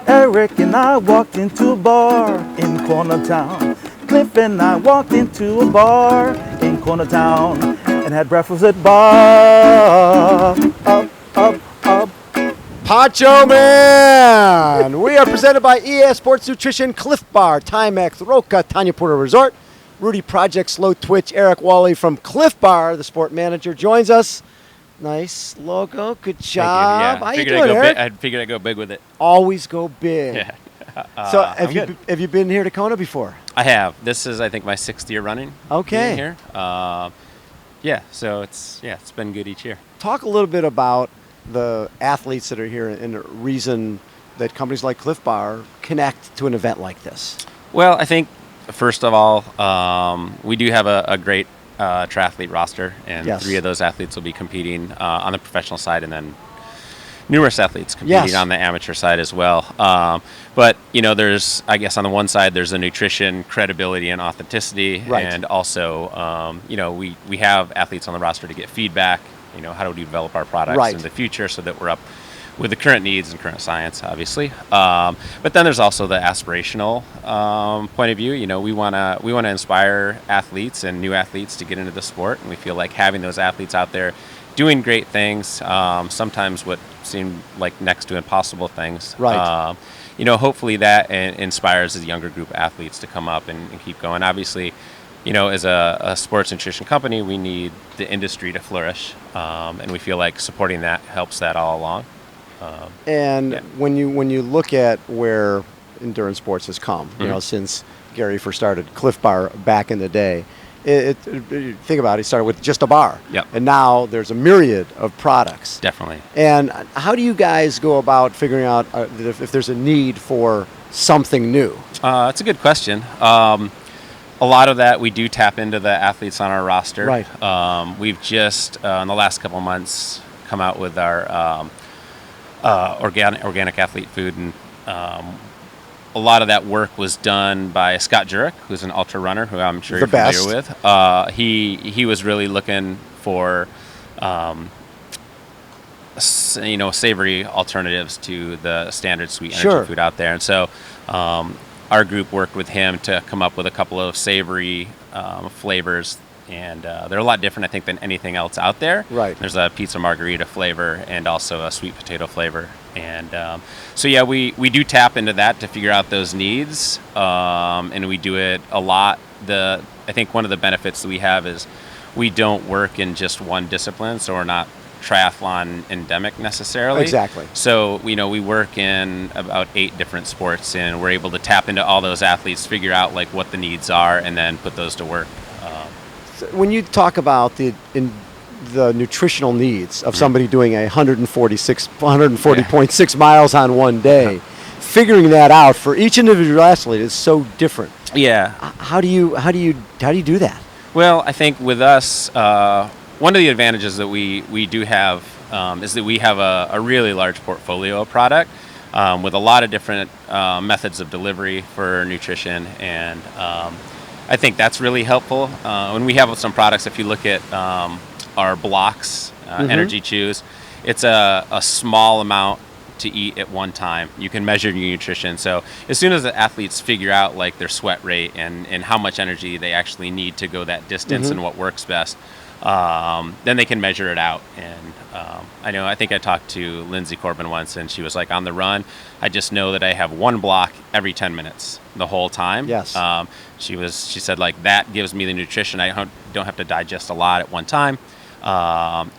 Eric and I walked into a bar in Corner Town. Clif and I walked into a bar in Corner Town and had breakfast at bar. Up. Poncho Man! We are presented by ES Sports Nutrition, Clif Bar, Timex, Roca, Tanya Porter Resort, Rudy Project, Slow Twitch, Eric Walle from Clif Bar, the sport manager, joins us. Nice logo. Good job. Yeah. How you doing, Eric? I figured I'd go big with it. Always go big. Yeah. So have you been here to Kona before? I have. This is, I think, my 6th year running. Okay. Being here. Yeah. So it's been good each year. Talk a little bit about the athletes that are here and the reason that companies like Clif Bar connect to an event like this. Well, I think first of all, we do have a great triathlete roster, and Yes. 3 of those athletes will be competing on the professional side, and then numerous athletes competing Yes. on the amateur side as well. But there's, I guess, on the one side, there's the nutrition, credibility, and authenticity, Right. and also, we have athletes on the roster to get feedback. How do we develop our products Right. in the future so that we're up with the current needs and current science, obviously. But then there's also the aspirational point of view. We want to inspire athletes and new athletes to get into the sport, and we feel like having those athletes out there doing great things, sometimes what seem like next to impossible things. Right. Hopefully that inspires the younger group of athletes to come up and keep going. Obviously, as a sports nutrition company, we need the industry to flourish, and we feel like supporting that helps that all along. When you look at where endurance sports has come, since Gary first started Clif Bar back in the day, think about it, he started with just a bar. Yep. And now there's a myriad of products. Definitely. And how do you guys go about figuring out if there's a need for something new? That's a good question. A lot of that we do tap into the athletes on our roster. Right. We've just in the last couple of months come out with our organic athlete food, and a lot of that work was done by Scott Jurek, who's an ultra runner who I'm sure you're familiar with. He was really looking for savory alternatives to the standard sweet energy food out there, and so our group worked with him to come up with a couple of savory flavors. And they're a lot different, I think, than anything else out there. Right. There's a pizza margarita flavor and also a sweet potato flavor. And so, yeah, we do tap into that to figure out those needs. And we do it a lot. I think one of the benefits that we have is we don't work in just one discipline, so we're not triathlon endemic necessarily. Exactly. So, we work in about 8 different sports, and we're able to tap into all those athletes, figure out like what the needs are, and then put those to work. When you talk about the nutritional needs of somebody doing 140.6 miles on one day, figuring that out for each individual athlete is so different. Yeah. How do you do that? Well, I think with us, one of the advantages that we do have is that we have a really large portfolio of product with a lot of different methods of delivery for nutrition, and I think that's really helpful. When we have some products, if you look at our blocks, energy chews, it's a small amount to eat at one time. You can measure your nutrition. So as soon as the athletes figure out like their sweat rate and how much energy they actually need to go that distance and what works best, then they can measure it out. And I think I talked to Lindsay Corbin once, and she was like, on the run, I just know that I have one block every 10 minutes the whole time. Yes. She said like that gives me the nutrition. I don't have to digest a lot at one time.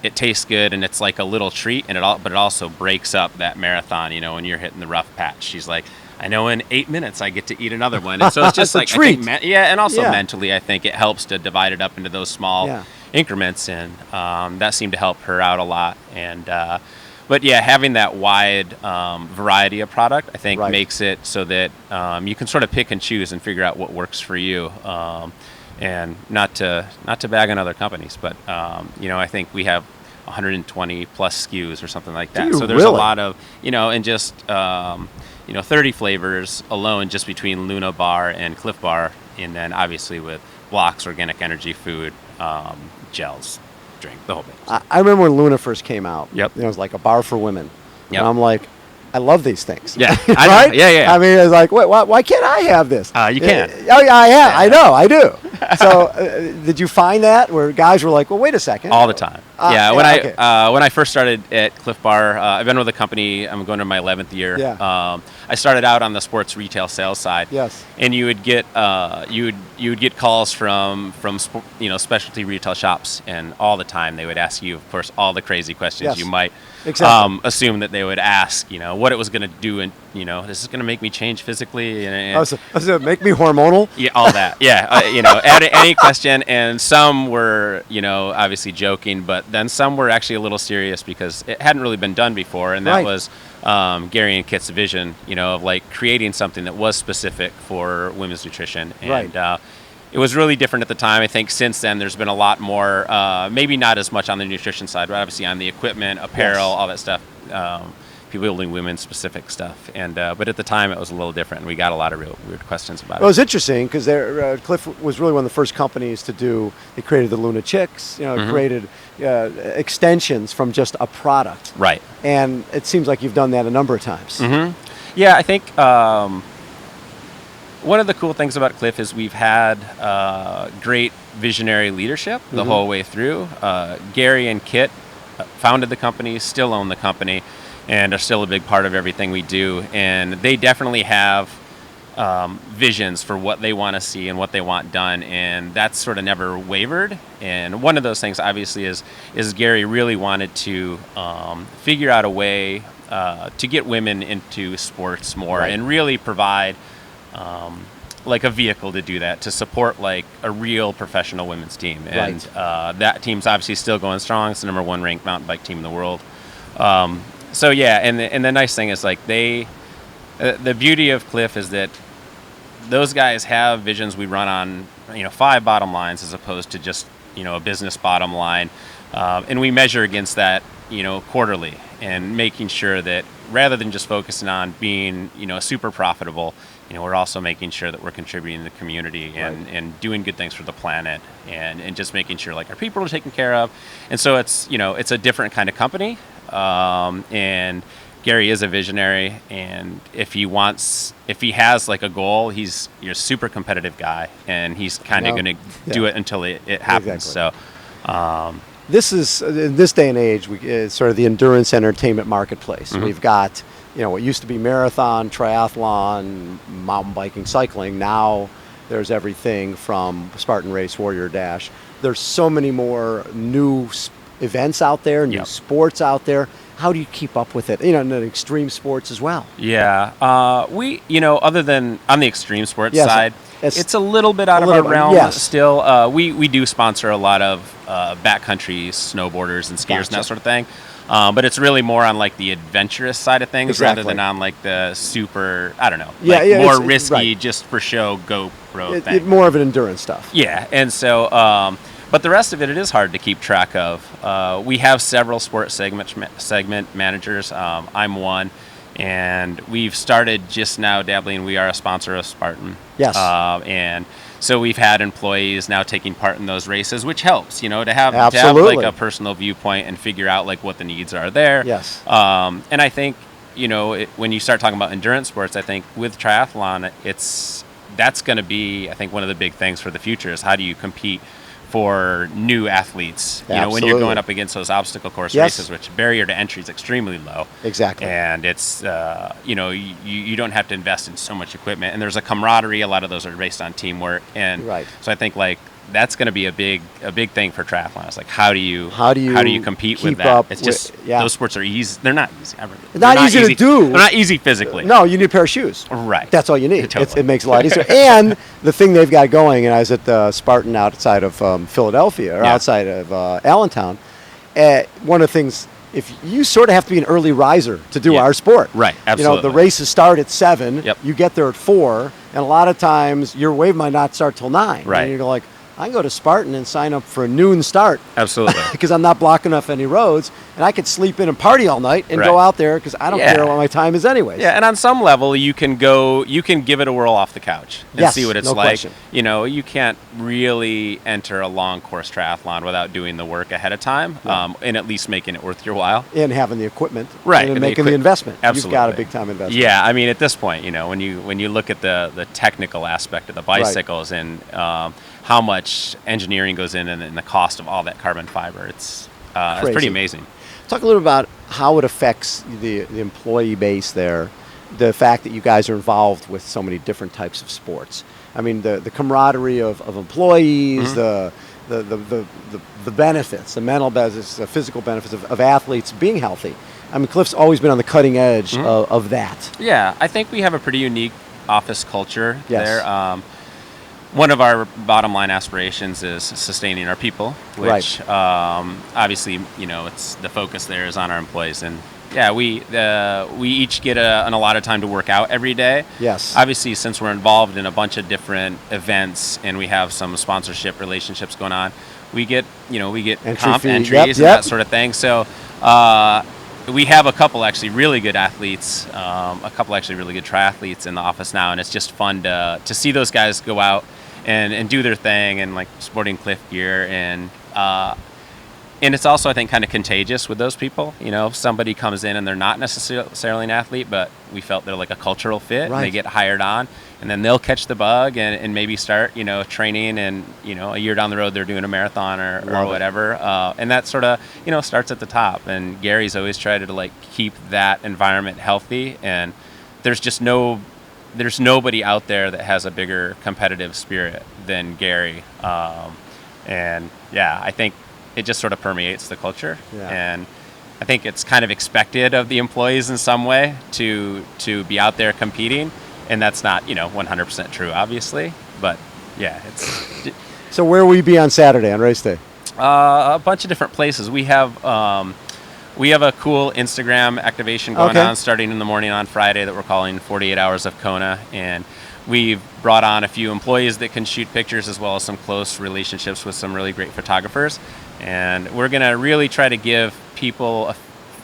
It tastes good, and it's like a little treat, but it also breaks up that marathon, when you're hitting the rough patch. She's like, I know in 8 minutes I get to eat another one. And so it's just like, treat. I think, and also mentally, I think it helps to divide it up into those small increments, and that seemed to help her out a lot. And but yeah, having that wide variety of product, I think, makes it so that you can sort of pick and choose and figure out what works for you. And not to bag on other companies, but I think we have 120 plus SKUs or something like that. So there's a lot of and just 30 flavors alone just between Luna Bar and Clif Bar, and then obviously with blocks, organic energy food, gels, drink, the whole thing. I remember when Luna first came out. Yep. It was like a bar for women. Yep. And I'm like, I love these things. Yeah, I know. Right? Yeah. I mean, it's like, why can't I have this? You can. Oh, yeah, I know, I do. So, did you find that where guys were like, well, wait a second? All the time. Okay. When I first started at Clif Bar, I've been with the company. I'm going to my 11th year. Yeah. I started out on the sports retail sales side. Yes. And you would get you would get calls from specialty retail shops, and all the time they would ask you, of course, all the crazy questions Yes. you might Exactly. assume that they would ask. What it was going to do, and this is going to make me change physically, and So make me hormonal? yeah, all that. Yeah, any question, and some were, obviously joking, but then some were actually a little serious because it hadn't really been done before, and that Right. was Gary and Kit's vision, of like creating something that was specific for women's nutrition, and Right. it was really different at the time. I think since then there's been a lot more, maybe not as much on the nutrition side, but obviously on the equipment, apparel, Yes. all that stuff. People building women's specific stuff, and but at the time it was a little different, and we got a lot of real weird questions about Well, it it. was interesting because Clif was really one of the first companies to do. They created the Luna Chicks, created extensions from just a product, Right. and it seems like you've done that a number of times. Mm-hmm. Yeah, I think one of the cool things about Clif is we've had great visionary leadership the whole way through. Gary and Kit founded the company, still own the company, and are still a big part of everything we do. And they definitely have visions for what they want to see and what they want done, and that's sort of never wavered. And one of those things, obviously, is Gary really wanted to figure out a way to get women into sports more, Right. and really provide like a vehicle to do that, to support like a real professional women's team. And that team's obviously still going strong. It's the #1 ranked mountain bike team in the world. So yeah, and the nice thing is like the beauty of Clif is that those guys have visions. We run on 5 bottom lines as opposed to just a business bottom line, and we measure against that quarterly, and making sure that rather than just focusing on being super profitable, we're also making sure that we're contributing to the community and doing good things for the planet, and just making sure like our people are taken care of. And so it's it's a different kind of company, and Gary is a visionary, and if he has like a goal, you're a super competitive guy, and he's kind of going to do it until it happens. Exactly. So This is in this day and age, it's sort of the endurance entertainment marketplace. Mm-hmm. We've got what used to be marathon, triathlon, mountain biking, cycling. Now there's everything from Spartan Race, Warrior Dash. There's so many more new events out there, new Yep. sports out there. How do you keep up with it? And the extreme sports as well. yeah, we other than on the extreme sports Yes, side, it's it's a little bit out of our little bit, realm yes. still. We do sponsor a lot of backcountry snowboarders and skiers and Gotcha. that sort of thing. But it's really more on like the adventurous side of things rather Exactly. than on like the super, I don't know, Yeah, like yeah, more it's- risky, right. just for show GoPro thing. More of an endurance stuff. Yeah, and so, but the rest of it is hard to keep track of. We have several sports segment managers. I'm one, and we've started just now dabbling. We are a sponsor of Spartan. Yes. And so we've had employees now taking part in those races, which helps, to have Absolutely. like a personal viewpoint and figure out like what the needs are there. Yes. And I think, when you start talking about endurance sports, I think with triathlon, that's going to be, I think, one of the big things for the future is how do you compete for new athletes, when you're Absolutely. going up against those obstacle course Yes. races, which barrier to entry is extremely low. Exactly. And it's, you don't have to invest in so much equipment, and there's a camaraderie. A lot of those are based on teamwork. And Right. so I think like that's going to be a big thing for triathlon. It's like, how do you compete with keep that? up It's just, with- yeah. those sports are easy. They're not easy. They're Not easy to do. They're not easy physically. No, you need a pair of shoes. Right. That's all you need. Totally. It makes it a lot easier. And the thing they've got going, and I was at the Spartan outside of Philadelphia, or Yeah. outside of Allentown. One of the things, if you sort of have to be an early riser to do Yeah. our sport. Right, The absolutely. races start at 7. Yep. You get there at 4, and a lot of times your wave might not start till 9. Right. And you're like, I can go to Spartan and sign up for a noon start Absolutely. because I'm not blocking off any roads, and I could sleep in and party all night and go Right. out there because I don't care what my time is anyways. Yeah, and on some level, you can give it a whirl off the couch and Yes, see what it's no like. question. You know, you can't really enter a long course triathlon without doing the work ahead of time, and at least making it worth your while. And having the equipment, Right, and and making the investment. Absolutely. You've got a big time investment. Yeah, I mean, at this point, you know, when you look at the technical aspect of the bicycles and how much engineering goes in and the cost of all that carbon fiber, it's pretty amazing. Talk a little about how it affects the employee base there, the fact that you guys are involved with so many different types of sports. I mean, the camaraderie of employees, the benefits, the mental benefits, the physical benefits of athletes being healthy. I mean, Clif's always been on the cutting edge of that. Yeah, I think we have a pretty unique office culture Yes. there. One of our bottom line aspirations is sustaining our people, which obviously, you know, it's the focus there is on our employees. And yeah, we each get an allotted time to work out every day. Yes. Obviously, since we're involved in a bunch of different events and we have some sponsorship relationships going on, we get comp entries and that sort of thing. So we have a couple actually really good athletes, a couple actually really good triathletes in the office now, and it's just fun to see those guys go out and do their thing and like sporting Clif gear, and it's also, I think, kind of contagious with those people. You know, if somebody comes in and they're not necessarily an athlete, but we felt they're like a cultural fit, and they get hired on, and then they'll catch the bug and maybe start, you know, training, and, you know, a year down the road they're doing a marathon or whatever. And that sort of, you know, starts at the top. And Gary's always tried to like keep that environment healthy, and there's nobody out there that has a bigger competitive spirit than Gary. And yeah, I think it just sort of permeates the culture. Yeah. And I think it's kind of expected of the employees in some way to be out there competing. And that's not, you know, 100% true, obviously. But yeah, it's... So where will you be on Saturday on race day? A bunch of different places. We have a cool Instagram activation going on starting in the morning on Friday that we're calling 48 Hours of Kona. And we've brought on a few employees that can shoot pictures, as well as some close relationships with some really great photographers. And we're going to really try to give people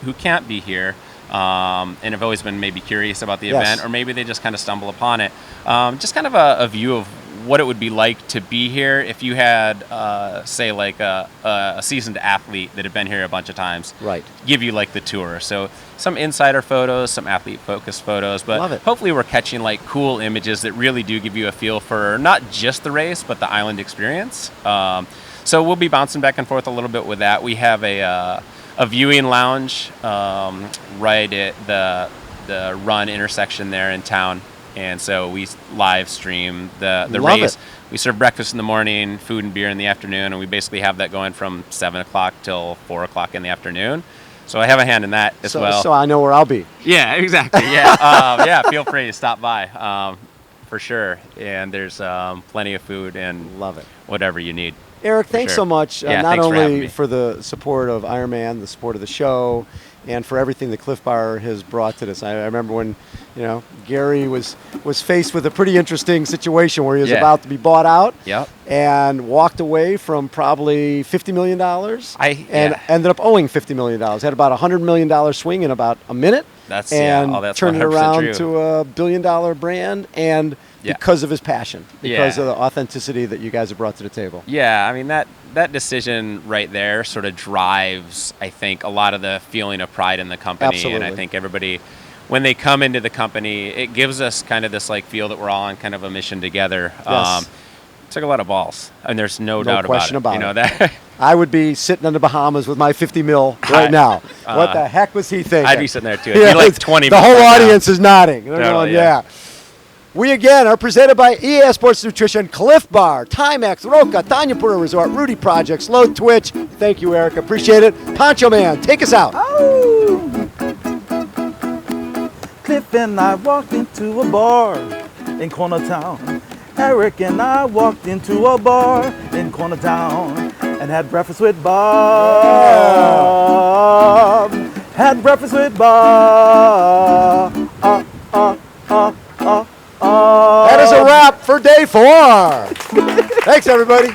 who can't be here and have always been maybe curious about the event, or maybe they just kind of stumble upon it, just kind of a view of what it would be like to be here if you had, say, like a seasoned athlete that had been here a bunch of times. Right. Give you like the tour. So some insider photos, some athlete-focused photos, but hopefully we're catching like cool images that really do give you a feel for not just the race, but the island experience. So we'll be bouncing back and forth a little bit with that. We have a viewing lounge right at the run intersection there in town. And so we live stream the race. We serve breakfast in the morning, food and beer in the afternoon, and we basically have that going from 7 o'clock till 4 o'clock in the afternoon. So I have a hand in that as well. So I know where I'll be. Yeah, exactly. Yeah, yeah. Feel free to stop by for sure. And there's plenty of food and whatever you need. Eric, thanks so much, not thanks only for the support of Ironman, the support of the show, and for everything that Clif Bar has brought to this. I remember when, you know, Gary was faced with a pretty interesting situation where he was about to be bought out, and walked away from probably $50 million, and ended up owing $50 million. Had about a $100 million swing in about a minute, that's turned it around true. to $1 billion brand, and because of his passion, because of the authenticity that you guys have brought to the table. Yeah, I mean, that decision right there sort of drives, I think, a lot of the feeling of pride in the company. Absolutely. And I think everybody, when they come into the company, it gives us kind of this like feel that we're all on kind of a mission together. Yes. It took a lot of balls, and there's no doubt question about it. about you know that. I would be sitting in the Bahamas with my 50 mil right now. What the heck was he thinking? I'd be sitting there too. It'd be like 20 The whole right audience now. is nodding. They're Totally, going, yeah. We again are presented by ES Sports Nutrition, Clif Bar, Timex, Roca, Tanya Pura Resort, Rudy Project, Slow Twitch. Thank you, Eric. Appreciate it. Poncho Man, take us out. Oh. Clif and I walked into a bar in Corner Town. Eric and I walked into a bar in Corner Town and had breakfast with Bob. Had breakfast with Bob. That is a wrap for day 4. Thanks, everybody.